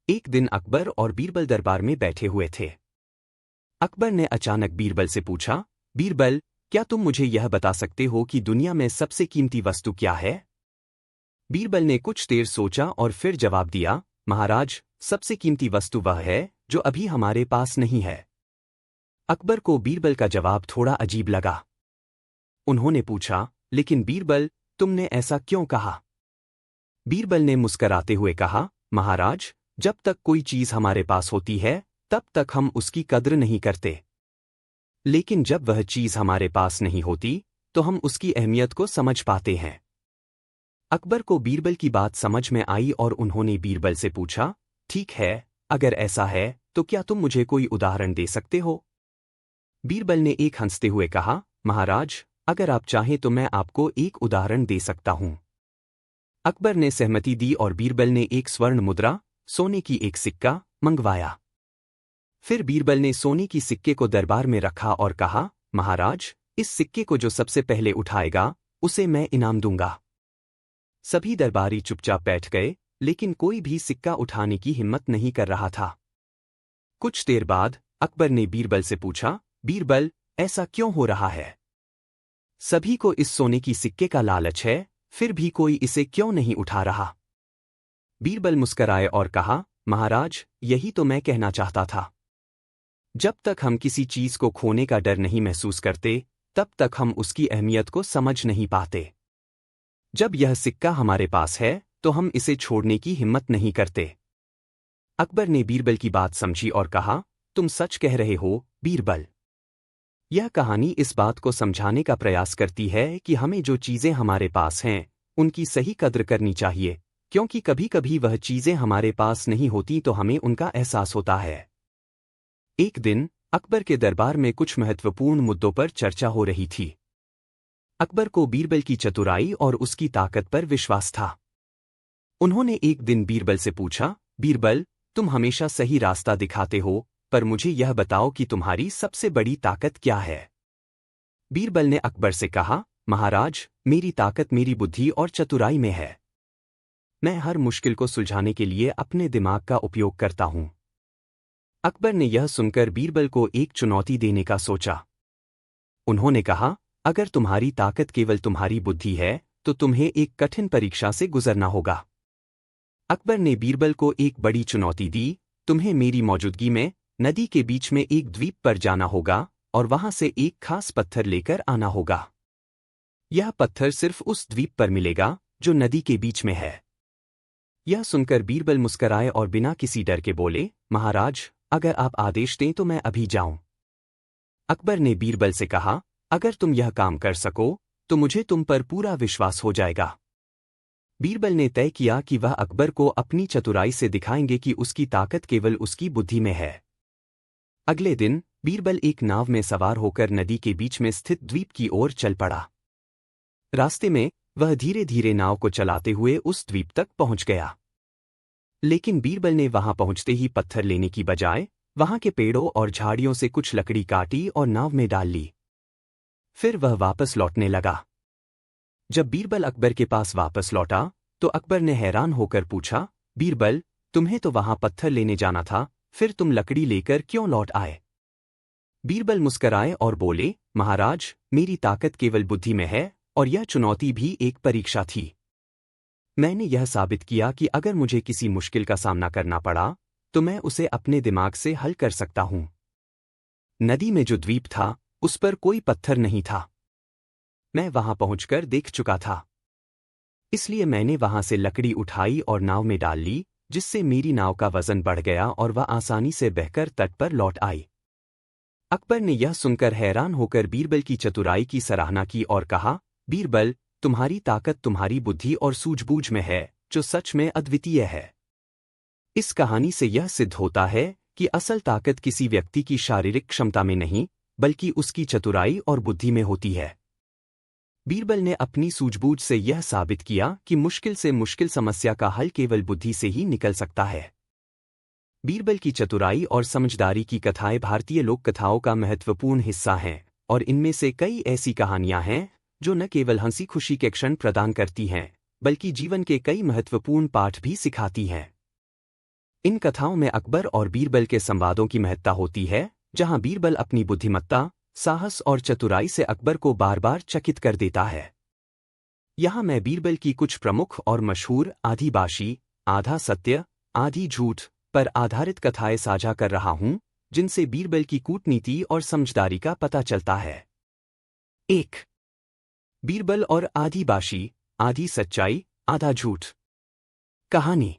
एक दिन अकबर और बीरबल दरबार में बैठे हुए थे। अकबर ने अचानक बीरबल से पूछा, बीरबल, क्या तुम मुझे यह बता सकते हो कि दुनिया में सबसे कीमती वस्तु क्या है? बीरबल ने कुछ देर सोचा और फिर जवाब दिया, महाराज, सबसे कीमती वस्तु वह है जो अभी हमारे पास नहीं है। अकबर को बीरबल का जवाब थोड़ा अजीब लगा। उन्होंने पूछा, लेकिन बीरबल, तुमने ऐसा क्यों कहा? बीरबल ने मुस्कराते हुए कहा, महाराज, जब तक कोई चीज हमारे पास होती है तब तक हम उसकी कद्र नहीं करते, लेकिन जब वह चीज हमारे पास नहीं होती तो हम उसकी अहमियत को समझ पाते हैं। अकबर को बीरबल की बात समझ में आई और उन्होंने बीरबल से पूछा, ठीक है, अगर ऐसा है तो क्या तुम मुझे कोई उदाहरण दे सकते हो? बीरबल ने एक हंसते हुए कहा, महाराज, अगर आप चाहें तो मैं आपको एक उदाहरण दे सकता हूं। अकबर ने सहमति दी और बीरबल ने एक स्वर्ण मुद्रा, सोने की एक सिक्का, मंगवाया। फिर बीरबल ने सोने की सिक्के को दरबार में रखा और कहा, महाराज, इस सिक्के को जो सबसे पहले उठाएगा उसे मैं इनाम दूंगा। सभी दरबारी चुपचाप बैठ गए, लेकिन कोई भी सिक्का उठाने की हिम्मत नहीं कर रहा था। कुछ देर बाद अकबर ने बीरबल से पूछा, बीरबल, ऐसा क्यों हो रहा है? सभी को इस सोने की सिक्के का लालच है, फिर भी कोई इसे क्यों नहीं उठा रहा? बीरबल मुस्कराए और कहा, महाराज, यही तो मैं कहना चाहता था। जब तक हम किसी चीज को खोने का डर नहीं महसूस करते तब तक हम उसकी अहमियत को समझ नहीं पाते। जब यह सिक्का हमारे पास है तो हम इसे छोड़ने की हिम्मत नहीं करते। अकबर ने बीरबल की बात समझी और कहा, तुम सच कह रहे हो, बीरबल। यह कहानी इस बात को समझाने का प्रयास करती है कि हमें जो चीजें हमारे पास हैं उनकी सही कद्र करनी चाहिए, क्योंकि कभी कभी वह चीजें हमारे पास नहीं होती तो हमें उनका एहसास होता है। एक दिन अकबर के दरबार में कुछ महत्वपूर्ण मुद्दों पर चर्चा हो रही थी। अकबर को बीरबल की चतुराई और उसकी ताकत पर विश्वास था। उन्होंने एक दिन बीरबल से पूछा, बीरबल, तुम हमेशा सही रास्ता दिखाते हो, पर मुझे यह बताओ कि तुम्हारी सबसे बड़ी ताकत क्या है? बीरबल ने अकबर से कहा, महाराज, मेरी ताकत मेरी बुद्धि और चतुराई में है। मैं हर मुश्किल को सुलझाने के लिए अपने दिमाग का उपयोग करता हूं। अकबर ने यह सुनकर बीरबल को एक चुनौती देने का सोचा। उन्होंने कहा, अगर तुम्हारी ताकत केवल तुम्हारी बुद्धि है तो तुम्हें एक कठिन परीक्षा से गुजरना होगा। अकबर ने बीरबल को एक बड़ी चुनौती दी, तुम्हें मेरी मौजूदगी में नदी के बीच में एक द्वीप पर जाना होगा और वहां से एक खास पत्थर लेकर आना होगा। यह पत्थर सिर्फ उस द्वीप पर मिलेगा जो नदी के बीच में है। यह सुनकर बीरबल मुस्कराए और बिना किसी डर के बोले, महाराज, अगर आप आदेश दें तो मैं अभी जाऊं। अकबर ने बीरबल से कहा, अगर तुम यह काम कर सको तो मुझे तुम पर पूरा विश्वास हो जाएगा। बीरबल ने तय किया कि वह अकबर को अपनी चतुराई से दिखाएंगे कि उसकी ताकत केवल उसकी बुद्धि में है। अगले दिन बीरबल एक नाव में सवार होकर नदी के बीच में स्थित द्वीप की ओर चल पड़ा। रास्ते में वह धीरे धीरे नाव को चलाते हुए उस द्वीप तक पहुंच गया। लेकिन बीरबल ने वहां पहुंचते ही पत्थर लेने की बजाय वहां के पेड़ों और झाड़ियों से कुछ लकड़ी काटी और नाव में डाल ली। फिर वह वापस लौटने लगा। जब बीरबल अकबर के पास वापस लौटा तो अकबर ने हैरान होकर पूछा, बीरबल, तुम्हें तो वहां पत्थर लेने जाना था, फिर तुम लकड़ी लेकर क्यों लौट आए? बीरबल मुस्कराए और बोले, महाराज, मेरी ताकत केवल बुद्धि में है और यह चुनौती भी एक परीक्षा थी। मैंने यह साबित किया कि अगर मुझे किसी मुश्किल का सामना करना पड़ा तो मैं उसे अपने दिमाग से हल कर सकता हूं। नदी में जो द्वीप था उस पर कोई पत्थर नहीं था। मैं वहां पहुंचकर देख चुका था, इसलिए मैंने वहां से लकड़ी उठाई और नाव में डाल ली, जिससे मेरी नाव का वजन बढ़ गया और वह आसानी से बहकर तट पर लौट आई। अकबर ने यह सुनकर हैरान होकर बीरबल की चतुराई की सराहना की और कहा, बीरबल, तुम्हारी ताकत तुम्हारी बुद्धि और सूझबूझ में है, जो सच में अद्वितीय है। इस कहानी से यह सिद्ध होता है कि असल ताकत किसी व्यक्ति की शारीरिक क्षमता में नहीं, बल्कि उसकी चतुराई और बुद्धि में होती है। बीरबल ने अपनी सूझबूझ से यह साबित किया कि मुश्किल से मुश्किल समस्या का हल केवल बुद्धि से ही निकल सकता है। बीरबल की चतुराई और समझदारी की कथाएं भारतीय लोक कथाओं का महत्वपूर्ण हिस्सा हैं, और इनमें से कई ऐसी कहानियां हैं जो न केवल हंसी खुशी के क्षण प्रदान करती हैं, बल्कि जीवन के कई महत्वपूर्ण पाठ भी सिखाती हैं। इन कथाओं में अकबर और बीरबल के संवादों की महत्ता होती है, जहां बीरबल अपनी बुद्धिमत्ता, साहस और चतुराई से अकबर को बार बार चकित कर देता है। यहाँ मैं बीरबल की कुछ प्रमुख और मशहूर आधी बाशी, आधा सत्य, आधी झूठ पर आधारित कथाएं साझा कर रहा हूँ, जिनसे बीरबल की कूटनीति और समझदारी का पता चलता है। 1. बीरबल और आधी बाशी, आधी सच्चाई, आधा झूठ। कहानी।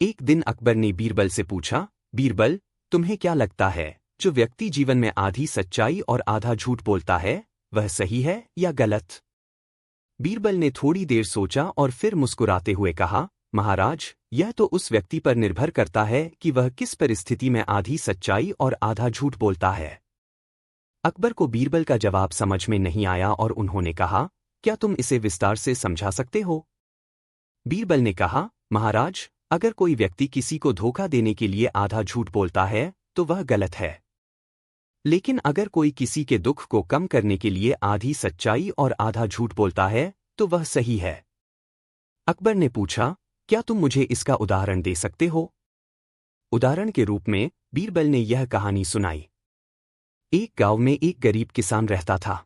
एक दिन अकबर ने बीरबल से पूछा, बीरबल, तुम्हें क्या लगता है, जो व्यक्ति जीवन में आधी सच्चाई और आधा झूठ बोलता है, वह सही है या गलत? बीरबल ने थोड़ी देर सोचा और फिर मुस्कुराते हुए कहा, महाराज, यह तो उस व्यक्ति पर निर्भर करता है कि वह किस परिस्थिति में आधी सच्चाई और आधा झूठ बोलता है। अकबर को बीरबल का जवाब समझ में नहीं आया और उन्होंने कहा, क्या तुम इसे विस्तार से समझा सकते हो? बीरबल ने कहा, महाराज, अगर कोई व्यक्ति किसी को धोखा देने के लिए आधा झूठ बोलता है, तो वह गलत है। लेकिन अगर कोई किसी के दुख को कम करने के लिए आधी सच्चाई और आधा झूठ बोलता है, तो वह सही है। अकबर ने पूछा, क्या तुम मुझे इसका उदाहरण दे सकते हो? उदाहरण के रूप में बीरबल ने यह कहानी सुनाई। एक गांव में एक गरीब किसान रहता था।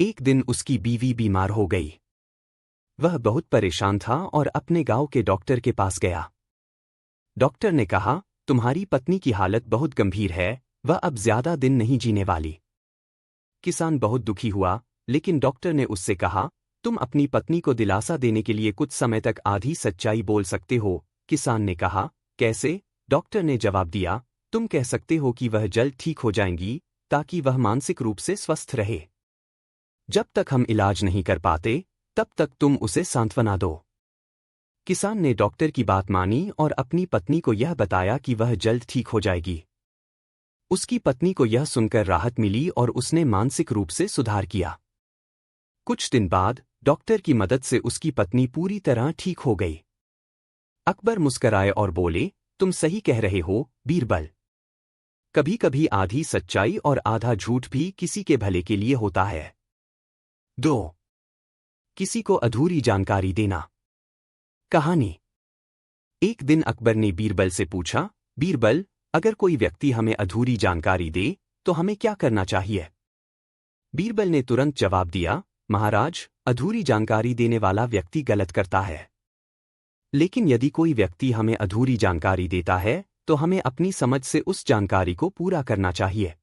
एक दिन उसकी बीवी बीमार हो गई। वह बहुत परेशान था और अपने गांव के डॉक्टर के पास गया। डॉक्टर ने कहा, तुम्हारी पत्नी की हालत बहुत गंभीर है, वह अब ज्यादा दिन नहीं जीने वाली। किसान बहुत दुखी हुआ, लेकिन डॉक्टर ने उससे कहा, तुम अपनी पत्नी को दिलासा देने के लिए कुछ समय तक आधी सच्चाई बोल सकते हो। किसान ने कहा, कैसे? डॉक्टर ने जवाब दिया, तुम कह सकते हो कि वह जल्द ठीक हो जाएंगी, ताकि वह मानसिक रूप से स्वस्थ रहे। जब तक हम इलाज नहीं कर पाते, तब तक तुम उसे सांत्वना दो। किसान ने डॉक्टर की बात मानी और अपनी पत्नी को यह बताया कि वह जल्द ठीक हो जाएगी। उसकी पत्नी को यह सुनकर राहत मिली और उसने मानसिक रूप से सुधार किया। कुछ दिन बाद डॉक्टर की मदद से उसकी पत्नी पूरी तरह ठीक हो गई। अकबर मुस्कराए और बोले, तुम सही कह रहे हो, बीरबल। कभी कभी आधी सच्चाई और आधा झूठ भी किसी के भले के लिए होता है। 2. किसी को अधूरी जानकारी देना। कहानी। एक दिन अकबर ने बीरबल से पूछा, बीरबल, अगर कोई व्यक्ति हमें अधूरी जानकारी दे, तो हमें क्या करना चाहिए? बीरबल ने तुरंत जवाब दिया, महाराज, अधूरी जानकारी देने वाला व्यक्ति गलत करता है। लेकिन यदि कोई व्यक्ति हमें अधूरी जानकारी देता है, तो हमें अपनी समझ से उस जानकारी को पूरा करना चाहिए।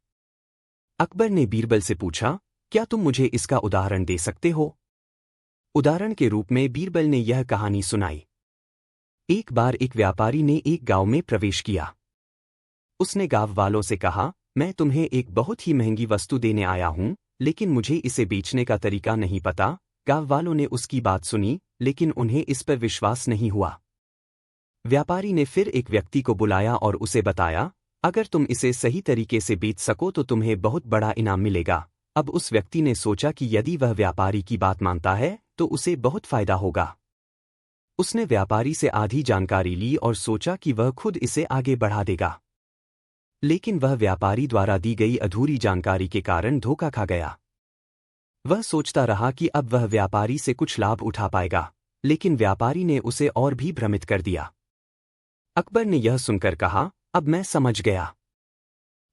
अकबर ने बीरबल से पूछा, क्या तुम मुझे इसका उदाहरण दे सकते हो? उदाहरण के रूप में बीरबल ने यह कहानी सुनाई। एक बार एक व्यापारी ने एक गांव में प्रवेश किया। उसने गांव वालों से कहा, मैं तुम्हें एक बहुत ही महंगी वस्तु देने आया हूं, लेकिन मुझे इसे बेचने का तरीका नहीं पता। गांव वालों ने उसकी बात सुनी, लेकिन उन्हें इस पर विश्वास नहीं हुआ। व्यापारी ने फिर एक व्यक्ति को बुलाया और उसे बताया, अगर तुम इसे सही तरीके से बेच सको तो तुम्हें बहुत बड़ा इनाम मिलेगा। अब उस व्यक्ति ने सोचा कि यदि वह व्यापारी की बात मानता है, तो उसे बहुत फायदा होगा। उसने व्यापारी से आधी जानकारी ली और सोचा कि वह खुद इसे आगे बढ़ा देगा। लेकिन वह व्यापारी द्वारा दी गई अधूरी जानकारी के कारण धोखा खा गया। वह सोचता रहा कि अब वह व्यापारी से कुछ लाभ उठा पाएगा, लेकिन व्यापारी ने उसे और भी भ्रमित कर दिया। अकबर ने यह सुनकर कहा, अब मैं समझ गया।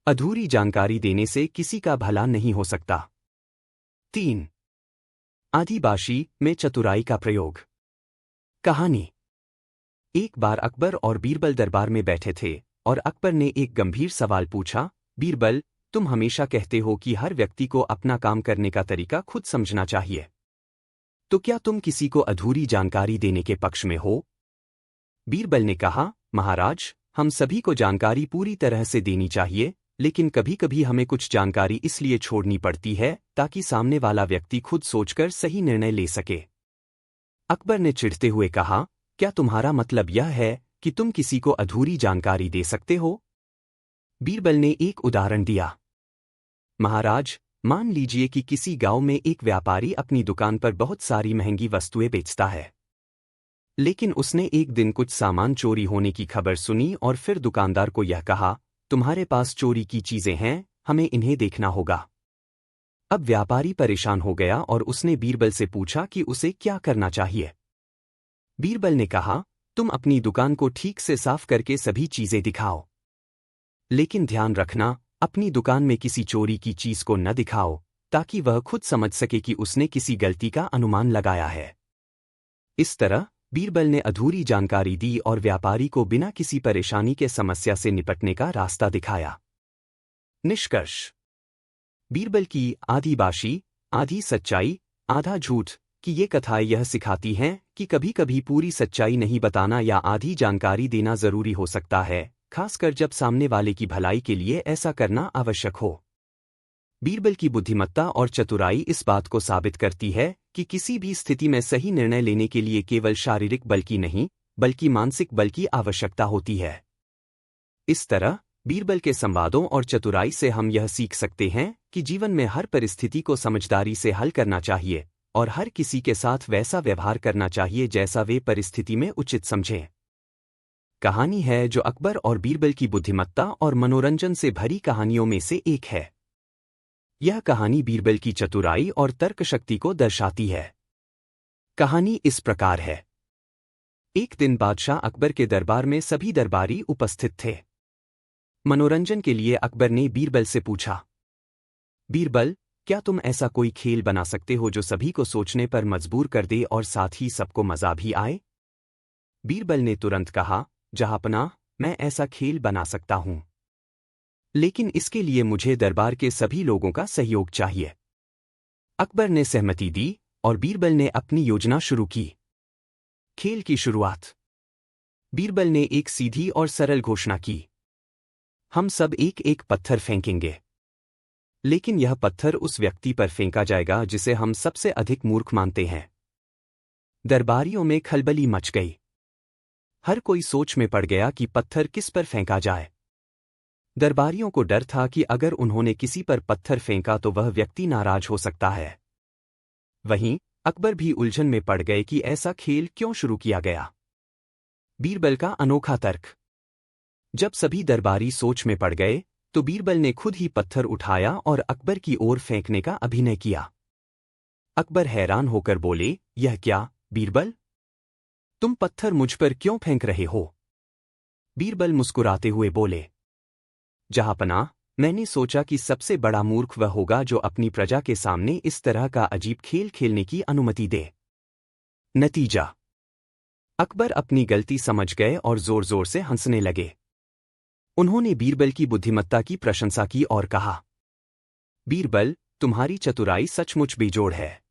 अधूरी जानकारी देने से किसी का भला नहीं हो सकता। 3. आधी बाशी में चतुराई का प्रयोग। कहानी। एक बार अकबर और बीरबल दरबार में बैठे थे और अकबर ने एक गंभीर सवाल पूछा, बीरबल, तुम हमेशा कहते हो कि हर व्यक्ति को अपना काम करने का तरीका खुद समझना चाहिए। तो क्या तुम किसी को अधूरी जानकारी देने के पक्ष में हो? बीरबल ने कहा, महाराज, हम सभी को जानकारी पूरी तरह से देनी चाहिए, लेकिन कभी कभी हमें कुछ जानकारी इसलिए छोड़नी पड़ती है ताकि सामने वाला व्यक्ति खुद सोचकर सही निर्णय ले सके। अकबर ने चिढ़ते हुए कहा, क्या तुम्हारा मतलब यह है कि तुम किसी को अधूरी जानकारी दे सकते हो? बीरबल ने एक उदाहरण दिया। महाराज, मान लीजिए कि किसी गांव में एक व्यापारी अपनी दुकान पर बहुत सारी महंगी वस्तुएं बेचता है। लेकिन उसने एक दिन कुछ सामान चोरी होने की खबर सुनी और फिर दुकानदार को यह कहा, तुम्हारे पास चोरी की चीजें हैं, हमें इन्हें देखना होगा। अब व्यापारी परेशान हो गया और उसने बीरबल से पूछा कि उसे क्या करना चाहिए। बीरबल ने कहा, तुम अपनी दुकान को ठीक से साफ करके सभी चीजें दिखाओ। लेकिन ध्यान रखना, अपनी दुकान में किसी चोरी की चीज को न दिखाओ, ताकि वह खुद समझ सके कि उसने किसी गलती का अनुमान लगाया है। इस तरह बीरबल ने अधूरी जानकारी दी और व्यापारी को बिना किसी परेशानी के समस्या से निपटने का रास्ता दिखाया। निष्कर्ष: बीरबल की आधी बाशी, आधी सच्चाई, आधा झूठ की ये कथाएं यह सिखाती हैं कि कभी-कभी पूरी सच्चाई नहीं बताना या आधी जानकारी देना जरूरी हो सकता है, खासकर जब सामने वाले की भलाई के लिए ऐसा करना आवश्यक हो। बीरबल की बुद्धिमत्ता और चतुराई इस बात को साबित करती है कि किसी भी स्थिति में सही निर्णय लेने के लिए केवल शारीरिक बल की नहीं, बल्कि मानसिक बल की आवश्यकता होती है। इस तरह बीरबल के संवादों और चतुराई से हम यह सीख सकते हैं कि जीवन में हर परिस्थिति को समझदारी से हल करना चाहिए और हर किसी के साथ वैसा व्यवहार करना चाहिए जैसा वे परिस्थिति में उचित समझें। कहानी है जो अकबर और बीरबल की बुद्धिमत्ता और मनोरंजन से भरी कहानियों में से एक है। यह कहानी बीरबल की चतुराई और तर्क शक्ति को दर्शाती है। कहानी इस प्रकार है। एक दिन बादशाह अकबर के दरबार में सभी दरबारी उपस्थित थे। मनोरंजन के लिए अकबर ने बीरबल से पूछा, बीरबल, क्या तुम ऐसा कोई खेल बना सकते हो जो सभी को सोचने पर मजबूर कर दे और साथ ही सबको मजा भी आए? बीरबल ने तुरंत कहा, जहांपनाह, मैं ऐसा खेल बना सकता हूं, लेकिन इसके लिए मुझे दरबार के सभी लोगों का सहयोग चाहिए। अकबर ने सहमति दी और बीरबल ने अपनी योजना शुरू की। खेल की शुरुआत। बीरबल ने एक सीधी और सरल घोषणा की, हम सब एक एक पत्थर फेंकेंगे, लेकिन यह पत्थर उस व्यक्ति पर फेंका जाएगा जिसे हम सबसे अधिक मूर्ख मानते हैं। दरबारियों में खलबली मच गई। हर कोई सोच में पड़ गया कि पत्थर किस पर फेंका जाए। दरबारियों को डर था कि अगर उन्होंने किसी पर पत्थर फेंका तो वह व्यक्ति नाराज हो सकता है। वहीं अकबर भी उलझन में पड़ गए कि ऐसा खेल क्यों शुरू किया गया। बीरबल का अनोखा तर्क। जब सभी दरबारी सोच में पड़ गए तो बीरबल ने खुद ही पत्थर उठाया और अकबर की ओर फेंकने का अभिनय किया। अकबर हैरान होकर बोले, यह क्या, बीरबल? तुम पत्थर मुझ पर क्यों फेंक रहे हो? बीरबल मुस्कुराते हुए बोले, जहांपनाह, मैंने सोचा कि सबसे बड़ा मूर्ख वह होगा जो अपनी प्रजा के सामने इस तरह का अजीब खेल खेलने की अनुमति दे। नतीजा। अकबर अपनी गलती समझ गए और जोर जोर से हंसने लगे। उन्होंने बीरबल की बुद्धिमत्ता की प्रशंसा की और कहा, बीरबल, तुम्हारी चतुराई सचमुच बेजोड़ है।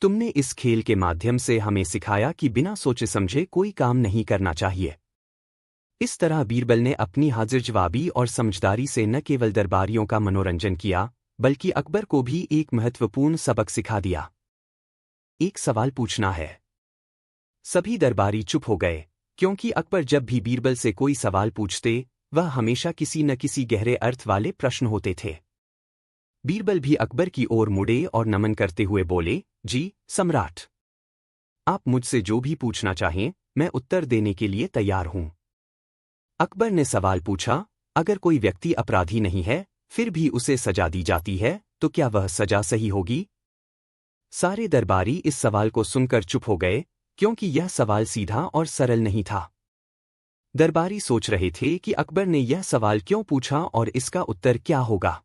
तुमने इस खेल के माध्यम से हमें सिखाया कि बिना सोचे समझे कोई काम नहीं करना चाहिए। इस तरह बीरबल ने अपनी हाजिर-जवाबी और समझदारी से न केवल दरबारियों का मनोरंजन किया, बल्कि अकबर को भी एक महत्वपूर्ण सबक सिखा दिया। एक सवाल पूछना है। सभी दरबारी चुप हो गए, क्योंकि अकबर जब भी बीरबल से कोई सवाल पूछते, वह हमेशा किसी न किसी गहरे अर्थ वाले प्रश्न होते थे। बीरबल भी अकबर की ओर मुड़े और नमन करते हुए बोले, जी, सम्राट। आप मुझसे जो भी पूछना चाहें, मैं उत्तर देने के लिए तैयार हूं। अकबर ने सवाल पूछा, अगर कोई व्यक्ति अपराधी नहीं है, फिर भी उसे सजा दी जाती है, तो क्या वह सजा सही होगी? सारे दरबारी इस सवाल को सुनकर चुप हो गए, क्योंकि यह सवाल सीधा और सरल नहीं था। दरबारी सोच रहे थे कि अकबर ने यह सवाल क्यों पूछा और इसका उत्तर क्या होगा।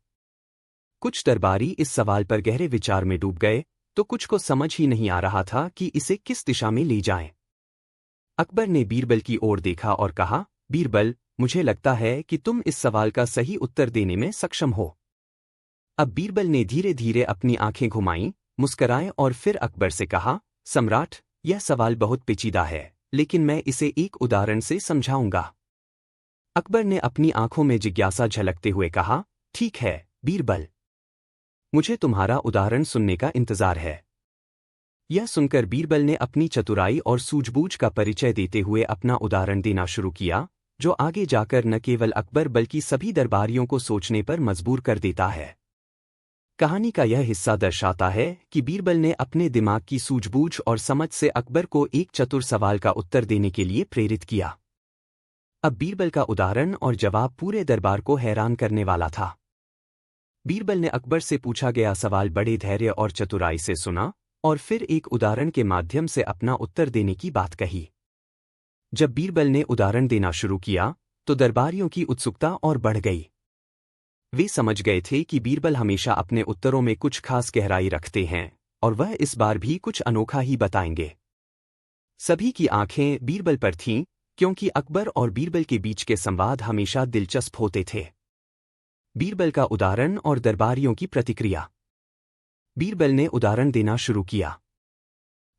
कुछ दरबारी इस सवाल पर गहरे विचार में डूब गए, तो कुछ को समझ ही नहीं आ रहा था कि इसे किस दिशा में ले जाएं। अकबर ने बीरबल की ओर देखा और कहा, बीरबल, मुझे लगता है कि तुम इस सवाल का सही उत्तर देने में सक्षम हो। अब बीरबल ने धीरे धीरे अपनी आंखें घुमाईं, मुस्कराए और फिर अकबर से कहा, सम्राट, यह सवाल बहुत पेचीदा है, लेकिन मैं इसे एक उदाहरण से समझाऊंगा। अकबर ने अपनी आंखों में जिज्ञासा झलकते हुए कहा, ठीक है, बीरबल। मुझे तुम्हारा उदाहरण सुनने का इंतजार है। यह सुनकर बीरबल ने अपनी चतुराई और सूझबूझ का परिचय देते हुए अपना उदाहरण देना शुरू किया, जो आगे जाकर न केवल अकबर बल्कि सभी दरबारियों को सोचने पर मजबूर कर देता है। कहानी का यह हिस्सा दर्शाता है कि बीरबल ने अपने दिमाग की सूझबूझ और समझ से अकबर को एक चतुर सवाल का उत्तर देने के लिए प्रेरित किया। अब बीरबल का उदाहरण और जवाब पूरे दरबार को हैरान करने वाला था। बीरबल ने अकबर से पूछा गया सवाल बड़े धैर्य और चतुराई से सुना और फिर एक उदाहरण के माध्यम से अपना उत्तर देने की बात कही। जब बीरबल ने उदाहरण देना शुरू किया तो दरबारियों की उत्सुकता और बढ़ गई। वे समझ गए थे कि बीरबल हमेशा अपने उत्तरों में कुछ खास गहराई रखते हैं और वह इस बार भी कुछ अनोखा ही बताएंगे। सभी की आंखें बीरबल पर थीं, क्योंकि अकबर और बीरबल के बीच के संवाद हमेशा दिलचस्प होते थे। बीरबल का उदाहरण और दरबारियों की प्रतिक्रिया। बीरबल ने उदाहरण देना शुरू किया।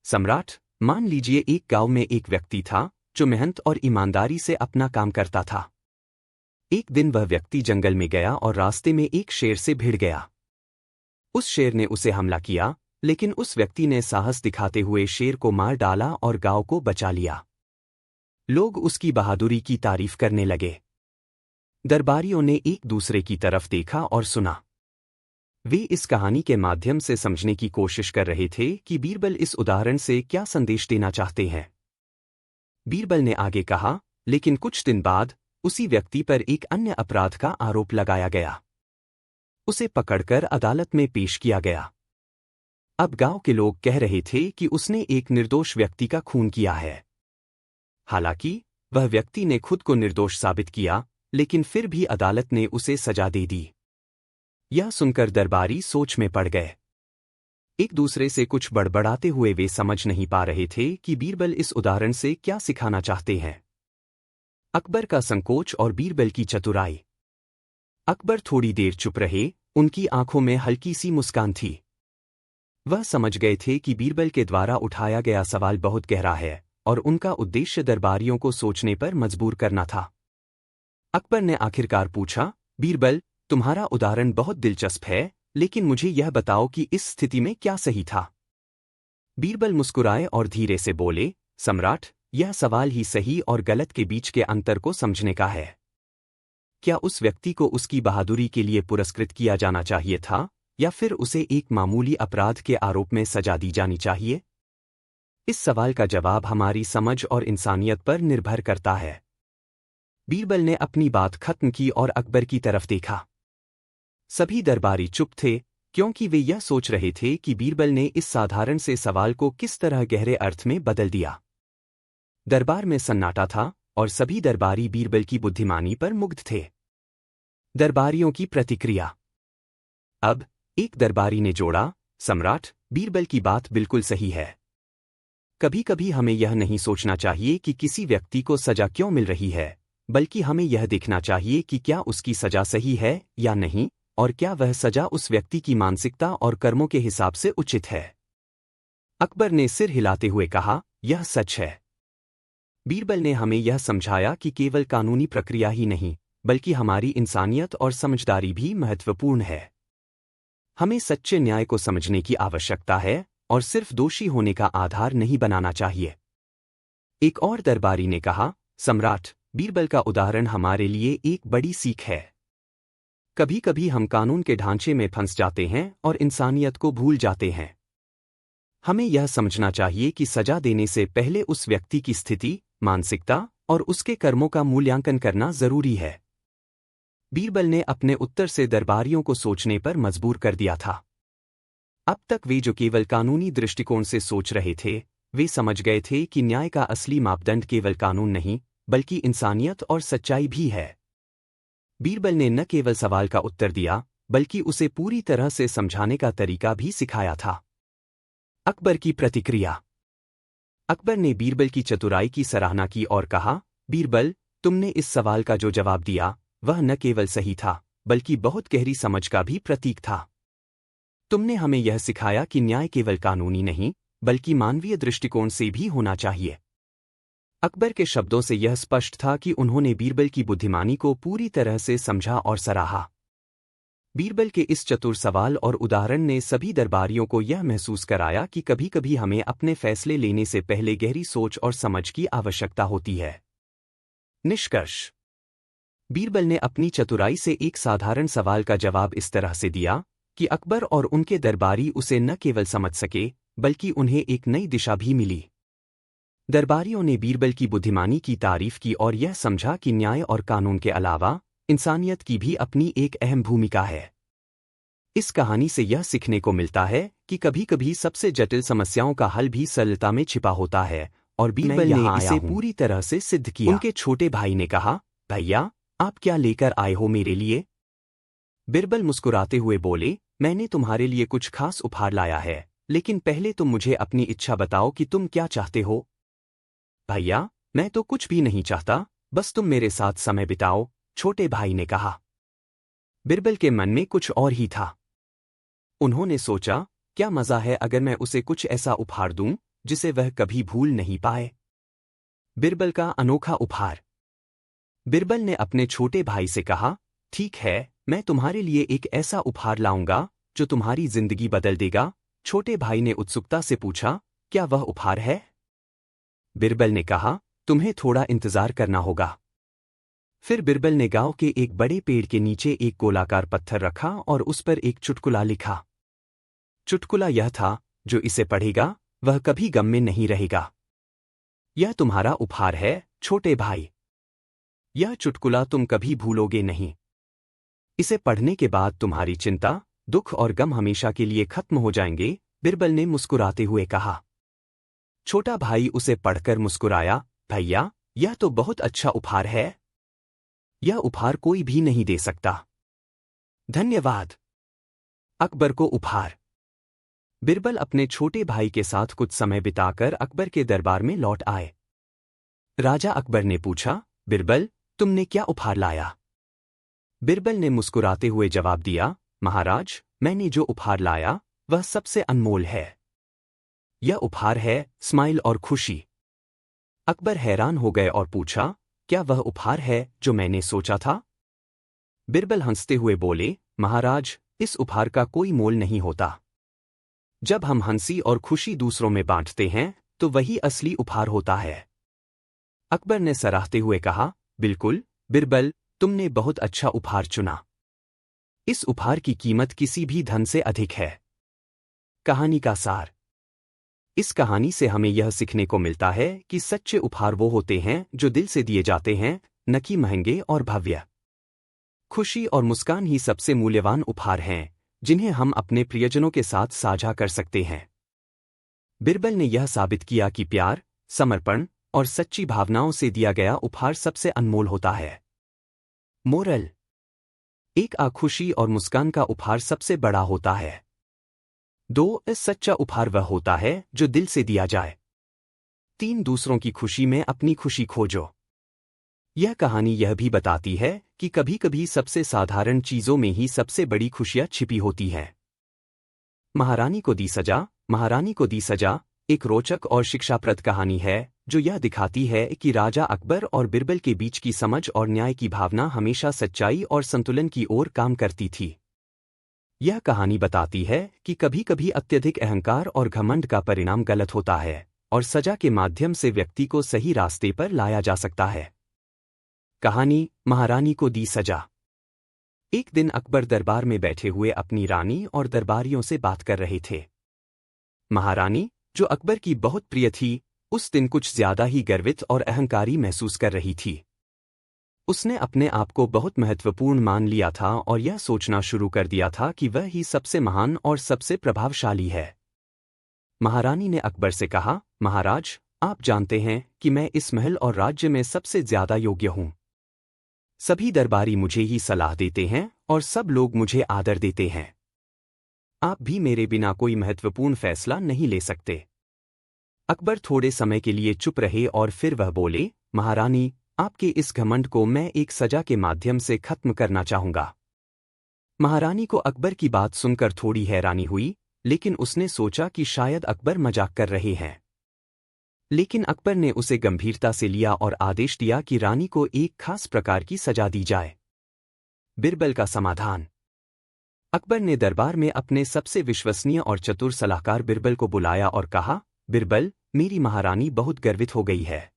सम्राट, मान लीजिए एक गांव में एक व्यक्ति था जो मेहनत और ईमानदारी से अपना काम करता था। एक दिन वह व्यक्ति जंगल में गया और रास्ते में एक शेर से भिड़ गया। उस शेर ने उसे हमला किया, लेकिन उस व्यक्ति ने साहस दिखाते हुए शेर को मार डाला और गांव को बचा लिया। लोग उसकी बहादुरी की तारीफ करने लगे। दरबारियों ने एक दूसरे की तरफ देखा और सुना। वे इस कहानी के माध्यम से समझने की कोशिश कर रहे थे कि बीरबल इस उदाहरण से क्या संदेश देना चाहते हैं। बीरबल ने आगे कहा, लेकिन कुछ दिन बाद उसी व्यक्ति पर एक अन्य अपराध का आरोप लगाया गया। उसे पकड़कर अदालत में पेश किया गया। अब गांव के लोग कह रहे थे कि उसने एक निर्दोष व्यक्ति का खून किया है। हालांकि वह व्यक्ति ने खुद को निर्दोष साबित किया, लेकिन फिर भी अदालत ने उसे सजा दे दी। यह सुनकर दरबारी सोच में पड़ गए। एक दूसरे से कुछ बड़बड़ाते हुए वे समझ नहीं पा रहे थे कि बीरबल इस उदाहरण से क्या सिखाना चाहते हैं। अकबर का संकोच और बीरबल की चतुराई। अकबर थोड़ी देर चुप रहे, उनकी आंखों में हल्की सी मुस्कान थी। वह समझ गए थे कि बीरबल के द्वारा उठाया गया सवाल बहुत गहरा है और उनका उद्देश्य दरबारियों को सोचने पर मजबूर करना था। अकबर ने आखिरकार पूछा, बीरबल, तुम्हारा उदाहरण बहुत दिलचस्प है, लेकिन मुझे यह बताओ कि इस स्थिति में क्या सही था। बीरबल मुस्कुराए और धीरे से बोले, सम्राट, यह सवाल ही सही और गलत के बीच के अंतर को समझने का है। क्या उस व्यक्ति को उसकी बहादुरी के लिए पुरस्कृत किया जाना चाहिए था, या फिर उसे एक मामूली अपराध के आरोप में सजा दी जानी चाहिए? इस सवाल का जवाब हमारी समझ और इंसानियत पर निर्भर करता है। बीरबल ने अपनी बात खत्म की और अकबर की तरफ देखा। सभी दरबारी चुप थे, क्योंकि वे यह सोच रहे थे कि बीरबल ने इस साधारण से सवाल को किस तरह गहरे अर्थ में बदल दिया। दरबार में सन्नाटा था और सभी दरबारी बीरबल की बुद्धिमानी पर मुग्ध थे। दरबारियों की प्रतिक्रिया। अब एक दरबारी ने जोड़ा, सम्राट, बीरबल की बात बिल्कुल सही है। कभी कभी हमें यह नहीं सोचना चाहिए कि किसी व्यक्ति को सजा क्यों मिल रही है, बल्कि हमें यह देखना चाहिए कि क्या उसकी सजा सही है या नहीं, और क्या वह सजा उस व्यक्ति की मानसिकता और कर्मों के हिसाब से उचित है। अकबर ने सिर हिलाते हुए कहा, यह सच है। बीरबल ने हमें यह समझाया कि केवल कानूनी प्रक्रिया ही नहीं, बल्कि हमारी इंसानियत और समझदारी भी महत्वपूर्ण है। हमें सच्चे न्याय को समझने की आवश्यकता है और सिर्फ दोषी होने का आधार नहीं बनाना चाहिए। एक और दरबारी ने कहा, सम्राट, बीरबल का उदाहरण हमारे लिए एक बड़ी सीख है। कभी कभी हम कानून के ढांचे में फंस जाते हैं और इंसानियत को भूल जाते हैं। हमें यह समझना चाहिए कि सजा देने से पहले उस व्यक्ति की स्थिति, मानसिकता और उसके कर्मों का मूल्यांकन करना जरूरी है। बीरबल ने अपने उत्तर से दरबारियों को सोचने पर मजबूर कर दिया था। अब तक वे जो केवल कानूनी दृष्टिकोण से सोच रहे थे, वे समझ गए थे कि न्याय का असली मापदंड केवल कानून नहीं, बल्कि इंसानियत और सच्चाई भी है। बीरबल ने न केवल सवाल का उत्तर दिया, बल्कि उसे पूरी तरह से समझाने का तरीका भी सिखाया था। अकबर की प्रतिक्रिया। अकबर ने बीरबल की चतुराई की सराहना की और कहा, बीरबल, तुमने इस सवाल का जो जवाब दिया वह न केवल सही था, बल्कि बहुत गहरी समझ का भी प्रतीक था। तुमने हमें यह सिखाया कि न्याय केवल कानूनी नहीं, बल्कि मानवीय दृष्टिकोण से भी होना चाहिए। अकबर के शब्दों से यह स्पष्ट था कि उन्होंने बीरबल की बुद्धिमानी को पूरी तरह से समझा और सराहा। बीरबल के इस चतुर सवाल और उदाहरण ने सभी दरबारियों को यह महसूस कराया कि कभी कभी हमें अपने फैसले लेने से पहले गहरी सोच और समझ की आवश्यकता होती है। निष्कर्ष। बीरबल ने अपनी चतुराई से एक साधारण सवाल का जवाब इस तरह से दिया कि अकबर और उनके दरबारी उसे न केवल समझ सके, बल्कि उन्हें एक नई दिशा भी मिली। दरबारियों ने बीरबल की बुद्धिमानी की तारीफ की और यह समझा कि न्याय और कानून के अलावा इंसानियत की भी अपनी एक अहम भूमिका है। इस कहानी से यह सीखने को मिलता है कि कभी कभी सबसे जटिल समस्याओं का हल भी सरलता में छिपा होता है, और बीरबल ने इसे पूरी तरह से सिद्ध किया। उनके छोटे भाई ने कहा, भैया, आप क्या लेकर आए हो मेरे लिए? बीरबल मुस्कुराते हुए बोले, मैंने तुम्हारे लिए कुछ खास उपहार लाया है, लेकिन पहले तुम मुझे अपनी इच्छा बताओ कि तुम क्या चाहते हो। भैया, मैं तो कुछ भी नहीं चाहता, बस तुम मेरे साथ समय बिताओ, छोटे भाई ने कहा। बीरबल के मन में कुछ और ही था। उन्होंने सोचा, क्या मजा है अगर मैं उसे कुछ ऐसा उपहार दूं जिसे वह कभी भूल नहीं पाए। बीरबल का अनोखा उपहार। बीरबल ने अपने छोटे भाई से कहा, ठीक है, मैं तुम्हारे लिए एक ऐसा उपहार लाऊंगा जो तुम्हारी जिंदगी बदल देगा। छोटे भाई ने उत्सुकता से पूछा, क्या वह उपहार है? बीरबल ने कहा, तुम्हें थोड़ा इंतजार करना होगा। फिर बीरबल ने गांव के एक बड़े पेड़ के नीचे एक गोलाकार पत्थर रखा और उस पर एक चुटकुला लिखा। चुटकुला यह था, जो इसे पढ़ेगा वह कभी गम में नहीं रहेगा। यह तुम्हारा उपहार है, छोटे भाई। यह चुटकुला तुम कभी भूलोगे नहीं। इसे पढ़ने के बाद तुम्हारी चिंता, दुख और गम हमेशा के लिए खत्म हो जाएंगे, बीरबल ने मुस्कुराते हुए कहा। छोटा भाई उसे पढ़कर मुस्कुराया, भैया, यह तो बहुत अच्छा उपहार है। यह उपहार कोई भी नहीं दे सकता। धन्यवाद। अकबर को उपहार। बीरबल अपने छोटे भाई के साथ कुछ समय बिताकर अकबर के दरबार में लौट आए। राजा अकबर ने पूछा, बीरबल, तुमने क्या उपहार लाया? बीरबल ने मुस्कुराते हुए जवाब दिया, महाराज, मैंने जो उपहार लाया वह सबसे अनमोल है। यह उपहार है स्माइल और खुशी। अकबर हैरान हो गए और पूछा, क्या वह उपहार है जो मैंने सोचा था? बीरबल हंसते हुए बोले, महाराज, इस उपहार का कोई मोल नहीं होता। जब हम हंसी और खुशी दूसरों में बांटते हैं तो वही असली उपहार होता है। अकबर ने सराहते हुए कहा, बिल्कुल, बीरबल, तुमने बहुत अच्छा उपहार चुना। इस उपहार की कीमत किसी भी धन से अधिक है। कहानी का सार। इस कहानी से हमें यह सीखने को मिलता है कि सच्चे उपहार वो होते हैं जो दिल से दिए जाते हैं, न कि महंगे और भव्य। खुशी और मुस्कान ही सबसे मूल्यवान उपहार हैं जिन्हें हम अपने प्रियजनों के साथ साझा कर सकते हैं। बीरबल ने यह साबित किया कि प्यार, समर्पण और सच्ची भावनाओं से दिया गया उपहार सबसे अनमोल होता है। मोरल। एक खुशी और मुस्कान का उपहार सबसे बड़ा होता है। 2 सच्चा उपहार वह होता है जो दिल से दिया जाए। 3 दूसरों की खुशी में अपनी खुशी खोजो। यह कहानी यह भी बताती है कि कभी-कभी सबसे साधारण चीजों में ही सबसे बड़ी खुशियां छिपी होती हैं। महारानी को दी सजा। महारानी को दी सजा एक रोचक और शिक्षाप्रद कहानी है जो यह दिखाती है कि राजा अकबर और बीरबल के बीच की समझ और न्याय की भावना हमेशा सच्चाई और संतुलन की ओर काम करती थी। यह कहानी बताती है कि कभी-कभी अत्यधिक अहंकार और घमंड का परिणाम गलत होता है और सजा के माध्यम से व्यक्ति को सही रास्ते पर लाया जा सकता है। कहानी, महारानी को दी सजा। एक दिन अकबर दरबार में बैठे हुए अपनी रानी और दरबारियों से बात कर रहे थे। महारानी, जो अकबर की बहुत प्रिय थी, उस दिन कुछ ज्यादा ही गर्वित और अहंकारी महसूस कर रही थी। उसने अपने आप को बहुत महत्वपूर्ण मान लिया था और यह सोचना शुरू कर दिया था कि वह ही सबसे महान और सबसे प्रभावशाली है। महारानी ने अकबर से कहा, महाराज, आप जानते हैं कि मैं इस महल और राज्य में सबसे ज्यादा योग्य हूं। सभी दरबारी मुझे ही सलाह देते हैं और सब लोग मुझे आदर देते हैं। आप भी मेरे बिना कोई महत्वपूर्ण फैसला नहीं ले सकते। अकबर थोड़े समय के लिए चुप रहे और फिर वह बोले, महारानी, आपके इस घमंड को मैं एक सजा के माध्यम से खत्म करना चाहूंगा। महारानी को अकबर की बात सुनकर थोड़ी हैरानी हुई, लेकिन उसने सोचा कि शायद अकबर मजाक कर रहे हैं। लेकिन अकबर ने उसे गंभीरता से लिया और आदेश दिया कि रानी को एक खास प्रकार की सजा दी जाए। बीरबल का समाधान। अकबर ने दरबार में अपने सबसे विश्वसनीय और चतुर सलाहकार बीरबल को बुलाया और कहा, बीरबल, मेरी महारानी बहुत गर्वित हो गई है।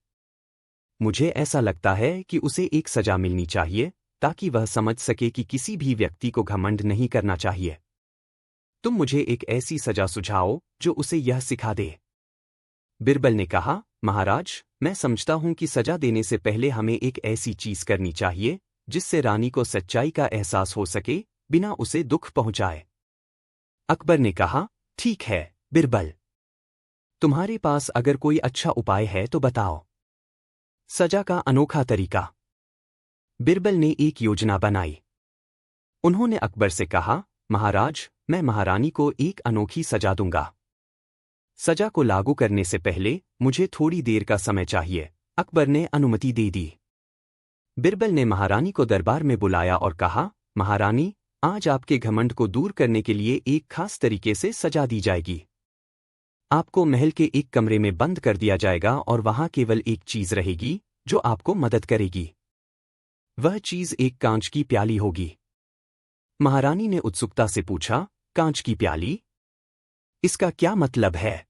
मुझे ऐसा लगता है कि उसे एक सजा मिलनी चाहिए ताकि वह समझ सके कि किसी भी व्यक्ति को घमंड नहीं करना चाहिए। तुम मुझे एक ऐसी सजा सुझाओ जो उसे यह सिखा दे। बीरबल ने कहा, महाराज, मैं समझता हूं कि सजा देने से पहले हमें एक ऐसी चीज करनी चाहिए जिससे रानी को सच्चाई का एहसास हो सके, बिना उसे दुख पहुंचाए। अकबर ने कहा, ठीक है, बीरबल। तुम्हारे पास अगर कोई अच्छा उपाय है तो बताओ। सजा का अनोखा तरीका। बिरबल ने एक योजना बनाई। उन्होंने अकबर से कहा, महाराज, मैं महारानी को एक अनोखी सजा दूंगा। सजा को लागू करने से पहले मुझे थोड़ी देर का समय चाहिए। अकबर ने अनुमति दे दी। बिरबल ने महारानी को दरबार में बुलाया और कहा, महारानी, आज आपके घमंड को दूर करने के लिए एक खास तरीके से सजा दी जाएगी। आपको महल के एक कमरे में बंद कर दिया जाएगा और वहां केवल एक चीज रहेगी जो आपको मदद करेगी। वह चीज एक कांच की प्याली होगी। महारानी ने उत्सुकता से पूछा, कांच की प्याली? इसका क्या मतलब है?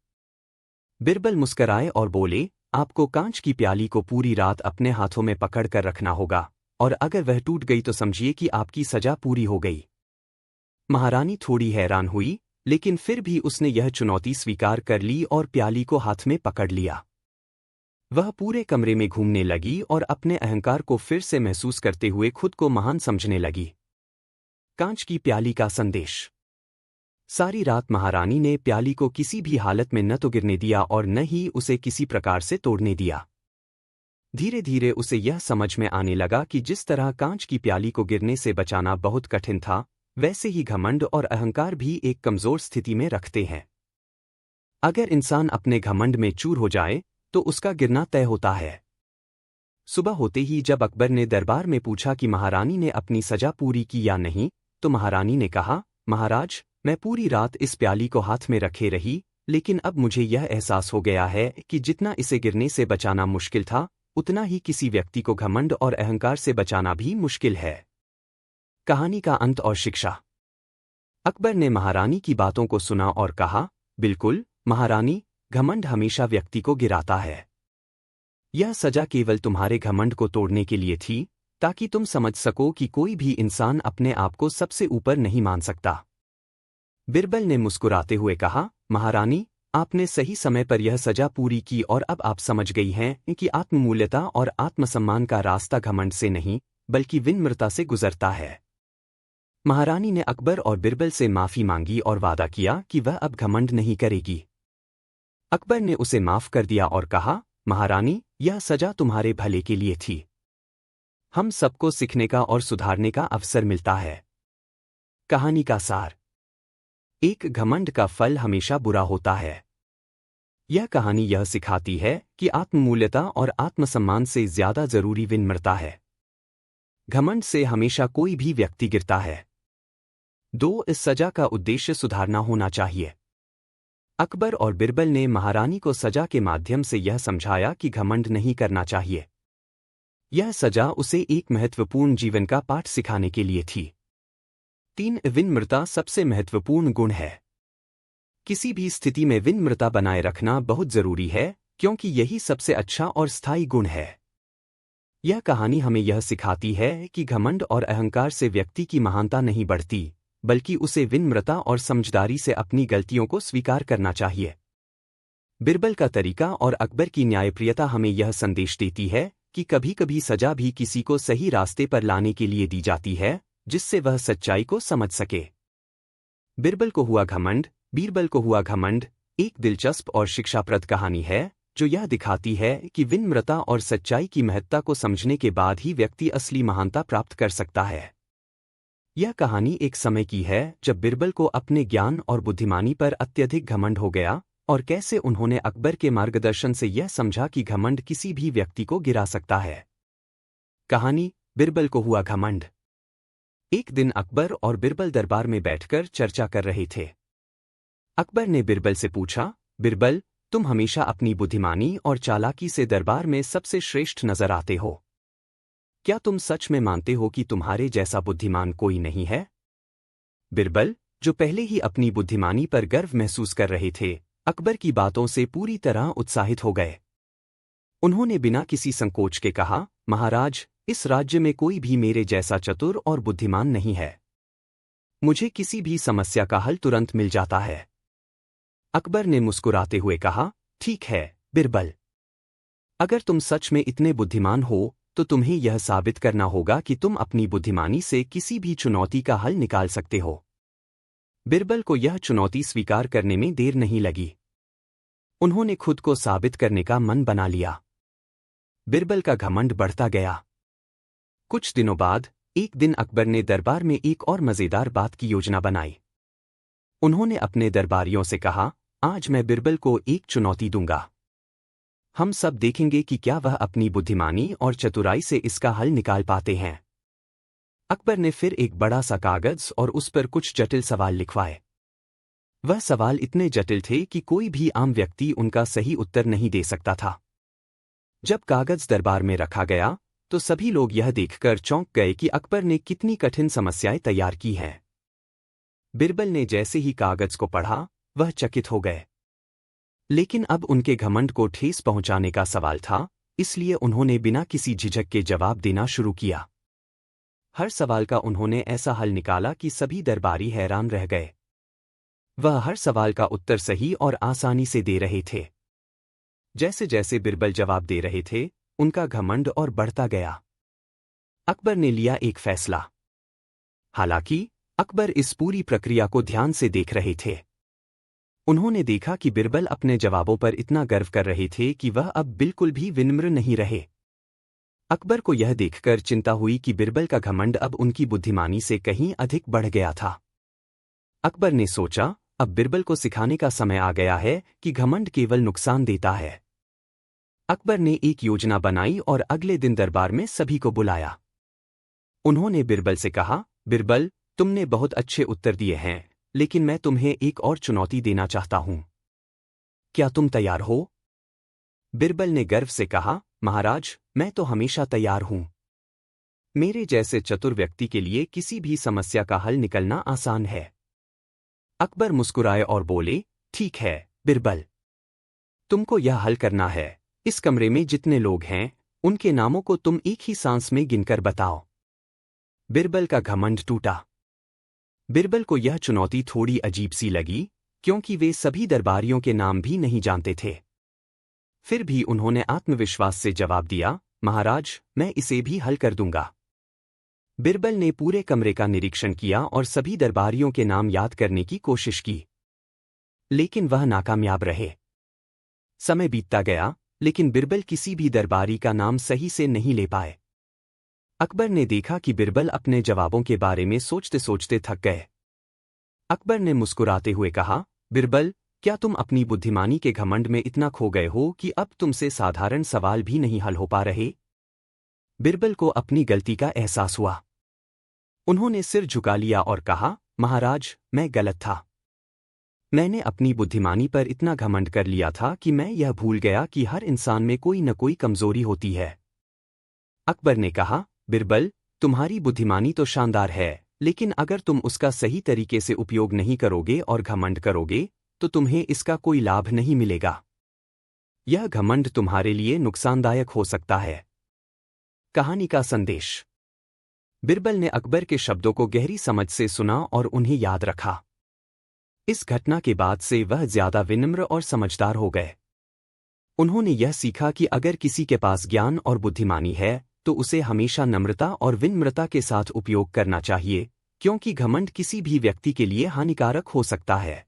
बिरबल मुस्कराए और बोले, आपको कांच की प्याली को पूरी रात अपने हाथों में पकड़ कर रखना होगा, और अगर वह टूट गई तो समझिए कि आपकी सजा पूरी हो गई। महारानी थोड़ी हैरान हुई, लेकिन फिर भी उसने यह चुनौती स्वीकार कर ली और प्याली को हाथ में पकड़ लिया। वह पूरे कमरे में घूमने लगी और अपने अहंकार को फिर से महसूस करते हुए खुद को महान समझने लगी। कांच की प्याली का संदेश। सारी रात महारानी ने प्याली को किसी भी हालत में न तो गिरने दिया और न ही उसे किसी प्रकार से तोड़ने दिया। धीरे धीरे उसे यह समझ में आने लगा कि जिस तरह कांच की प्याली को गिरने से बचाना बहुत कठिन था, वैसे ही घमंड और अहंकार भी एक कमजोर स्थिति में रखते हैं। अगर इंसान अपने घमंड में चूर हो जाए तो उसका गिरना तय होता है। सुबह होते ही जब अकबर ने दरबार में पूछा कि महारानी ने अपनी सजा पूरी की या नहीं, तो महारानी ने कहा, महाराज, मैं पूरी रात इस प्याली को हाथ में रखे रही, लेकिन अब मुझे यह एहसास हो गया है कि जितना इसे गिरने से बचाना मुश्किल था, उतना ही किसी व्यक्ति को घमंड और अहंकार से बचाना भी मुश्किल है। कहानी का अंत और शिक्षा। अकबर ने महारानी की बातों को सुना और कहा, बिल्कुल महारानी, घमंड हमेशा व्यक्ति को गिराता है। यह सजा केवल तुम्हारे घमंड को तोड़ने के लिए थी, ताकि तुम समझ सको कि कोई भी इंसान अपने आप को सबसे ऊपर नहीं मान सकता। बिरबल ने मुस्कुराते हुए कहा, महारानी, आपने सही समय पर यह सजा पूरी की और अब आप समझ गई हैं कि आत्ममूल्यता और आत्मसम्मान का रास्ता घमंड से नहीं, बल्कि विनम्रता से गुजरता है। महारानी ने अकबर और बिरबल से माफी मांगी और वादा किया कि वह अब घमंड नहीं करेगी। अकबर ने उसे माफ कर दिया और कहा, महारानी, यह सजा तुम्हारे भले के लिए थी। हम सबको सीखने का और सुधारने का अवसर मिलता है। कहानी का सार। एक घमंड का फल हमेशा बुरा होता है। यह कहानी यह सिखाती है कि आत्ममूल्यता और आत्मसम्मान से ज्यादा जरूरी विनम्रता है। घमंड से हमेशा कोई भी व्यक्ति गिरता है। 2. इस सजा का उद्देश्य सुधारना होना चाहिए। अकबर और बिरबल ने महारानी को सजा के माध्यम से यह समझाया कि घमंड नहीं करना चाहिए। यह सजा उसे एक महत्वपूर्ण जीवन का पाठ सिखाने के लिए थी। 3. विनम्रता सबसे महत्वपूर्ण गुण है। किसी भी स्थिति में विनम्रता बनाए रखना बहुत जरूरी है, क्योंकि यही सबसे अच्छा और स्थायी गुण है। यह कहानी हमें यह सिखाती है कि घमंड और अहंकार से व्यक्ति की महानता नहीं बढ़ती, बल्कि उसे विनम्रता और समझदारी से अपनी गलतियों को स्वीकार करना चाहिए। बिरबल का तरीका और अकबर की न्यायप्रियता हमें यह संदेश देती है कि कभी कभी सजा भी किसी को सही रास्ते पर लाने के लिए दी जाती है, जिससे वह सच्चाई को समझ सके। बिरबल को हुआ घमंड, बीरबल को हुआ घमंड एक दिलचस्प और शिक्षाप्रद कहानी है, जो यह दिखाती है कि विनम्रता और सच्चाई की महत्ता को समझने के बाद ही व्यक्ति असली महानता प्राप्त कर सकता है। यह कहानी एक समय की है जब बिरबल को अपने ज्ञान और बुद्धिमानी पर अत्यधिक घमंड हो गया, और कैसे उन्होंने अकबर के मार्गदर्शन से यह समझा कि घमंड किसी भी व्यक्ति को गिरा सकता है। कहानी, बिरबल को हुआ घमंड। एक दिन अकबर और बिरबल दरबार में बैठकर चर्चा कर रहे थे। अकबर ने बिरबल से पूछा, बिरबल, तुम हमेशा अपनी बुद्धिमानी और चालाकी से दरबार में सबसे श्रेष्ठ नजर आते हो। क्या तुम सच में मानते हो कि तुम्हारे जैसा बुद्धिमान कोई नहीं है? बिरबल, जो पहले ही अपनी बुद्धिमानी पर गर्व महसूस कर रहे थे, अकबर की बातों से पूरी तरह उत्साहित हो गए। उन्होंने बिना किसी संकोच के कहा, महाराज, इस राज्य में कोई भी मेरे जैसा चतुर और बुद्धिमान नहीं है। मुझे किसी भी समस्या का हल तुरंत मिल जाता है। अकबर ने मुस्कुराते हुए कहा, ठीक है बिरबल, अगर तुम सच में इतने बुद्धिमान हो तो तुम्हें यह साबित करना होगा कि तुम अपनी बुद्धिमानी से किसी भी चुनौती का हल निकाल सकते हो। बिरबल को यह चुनौती स्वीकार करने में देर नहीं लगी। उन्होंने खुद को साबित करने का मन बना लिया। बिरबल का घमंड बढ़ता गया। कुछ दिनों बाद एक दिन अकबर ने दरबार में एक और मजेदार बात की योजना बनाई। उन्होंने अपने दरबारियों से कहा, आज मैं बिरबल को एक चुनौती दूंगा। हम सब देखेंगे कि क्या वह अपनी बुद्धिमानी और चतुराई से इसका हल निकाल पाते हैं। अकबर ने फिर एक बड़ा सा कागज और उस पर कुछ जटिल सवाल लिखवाए। वह सवाल इतने जटिल थे कि कोई भी आम व्यक्ति उनका सही उत्तर नहीं दे सकता था। जब कागज दरबार में रखा गया तो सभी लोग यह देखकर चौंक गए कि अकबर ने कितनी कठिन समस्याएं तैयार की हैं। बिरबल ने जैसे ही कागज को पढ़ा, वह चकित हो गए। लेकिन अब उनके घमंड को ठेस पहुंचाने का सवाल था, इसलिए उन्होंने बिना किसी झिझक के जवाब देना शुरू किया। हर सवाल का उन्होंने ऐसा हल निकाला कि सभी दरबारी हैरान रह गए। वह हर सवाल का उत्तर सही और आसानी से दे रहे थे। जैसे जैसे बिरबल जवाब दे रहे थे, उनका घमंड और बढ़ता गया। अकबर ने लिया एक फैसला। हालांकि अकबर इस पूरी प्रक्रिया को ध्यान से देख रहे थे। उन्होंने देखा कि बिरबल अपने जवाबों पर इतना गर्व कर रहे थे कि वह अब बिल्कुल भी विनम्र नहीं रहे। अकबर को यह देखकर चिंता हुई कि बिरबल का घमंड अब उनकी बुद्धिमानी से कहीं अधिक बढ़ गया था। अकबर ने सोचा, अब बिरबल को सिखाने का समय आ गया है कि घमंड केवल नुकसान देता है। अकबर ने एक योजना बनाई और अगले दिन दरबार में सभी को बुलाया। उन्होंने बिरबल से कहा, बिरबल, तुमने बहुत अच्छे उत्तर दिए हैं, लेकिन मैं तुम्हें एक और चुनौती देना चाहता हूं। क्या तुम तैयार हो? बिरबल ने गर्व से कहा, महाराज, मैं तो हमेशा तैयार हूं। मेरे जैसे चतुर व्यक्ति के लिए किसी भी समस्या का हल निकलना आसान है। अकबर मुस्कुराए और बोले, ठीक है बिरबल, तुमको यह हल करना है। इस कमरे में जितने लोग हैं, उनके नामों को तुम एक ही सांस में गिनकर बताओ। बिरबल का घमंड टूटा। बिरबल को यह चुनौती थोड़ी अजीब सी लगी, क्योंकि वे सभी दरबारियों के नाम भी नहीं जानते थे। फिर भी उन्होंने आत्मविश्वास से जवाब दिया, महाराज, मैं इसे भी हल कर दूंगा। बिरबल ने पूरे कमरे का निरीक्षण किया और सभी दरबारियों के नाम याद करने की कोशिश की, लेकिन वह नाकामयाब रहे। समय बीतता गया, लेकिन बिरबल किसी भी दरबारी का नाम सही से नहीं ले पाए। अकबर ने देखा कि बिरबल अपने जवाबों के बारे में सोचते सोचते थक गए। अकबर ने मुस्कुराते हुए कहा, बिरबल, क्या तुम अपनी बुद्धिमानी के घमंड में इतना खो गए हो कि अब तुमसे साधारण सवाल भी नहीं हल हो पा रहे? बिरबल को अपनी गलती का एहसास हुआ। उन्होंने सिर झुका लिया और कहा, महाराज, मैं गलत था। मैंने अपनी बुद्धिमानी पर इतना घमंड कर लिया था कि मैं यह भूल गया कि हर इंसान में कोई न कोई कमजोरी होती है। अकबर ने कहा, बिरबल, तुम्हारी बुद्धिमानी तो शानदार है, लेकिन अगर तुम उसका सही तरीके से उपयोग नहीं करोगे और घमंड करोगे, तो तुम्हें इसका कोई लाभ नहीं मिलेगा। यह घमंड तुम्हारे लिए नुकसानदायक हो सकता है। कहानी का संदेश। बिरबल ने अकबर के शब्दों को गहरी समझ से सुना और उन्हें याद रखा। इस घटना के बाद से वह ज्यादा विनम्र और समझदार हो गए। उन्होंने यह सीखा कि अगर किसी के पास ज्ञान और बुद्धिमानी है तो उसे हमेशा नम्रता और विनम्रता के साथ उपयोग करना चाहिए, क्योंकि घमंड किसी भी व्यक्ति के लिए हानिकारक हो सकता है।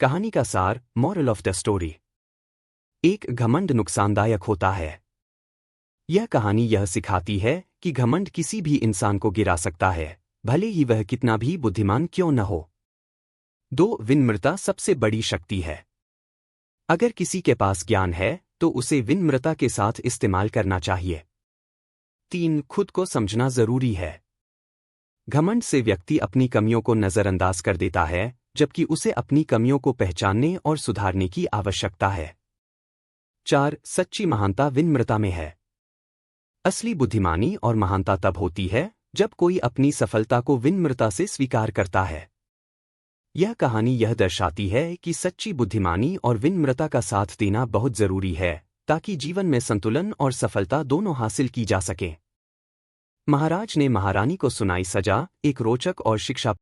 कहानी का सार, मॉरल ऑफ द स्टोरी। एक घमंड नुकसानदायक होता है। यह कहानी यह सिखाती है कि घमंड किसी भी इंसान को गिरा सकता है, भले ही वह कितना भी बुद्धिमान क्यों न हो। 2. विनम्रता सबसे बड़ी शक्ति है। अगर किसी के पास ज्ञान है तो उसे विनम्रता के साथ इस्तेमाल करना चाहिए। 3. खुद को समझना जरूरी है। घमंड से व्यक्ति अपनी कमियों को नजरअंदाज कर देता है, जबकि उसे अपनी कमियों को पहचानने और सुधारने की आवश्यकता है। 4. सच्ची महानता विनम्रता में है। असली बुद्धिमानी और महानता तब होती है जब कोई अपनी सफलता को विनम्रता से स्वीकार करता है। यह कहानी यह दर्शाती है कि सच्ची बुद्धिमानी और विनम्रता का साथ देना बहुत जरूरी है, ताकि जीवन में संतुलन और सफलता दोनों हासिल की जा सके। महाराज ने महारानी को सुनाई सजा, एक रोचक और शिक्षा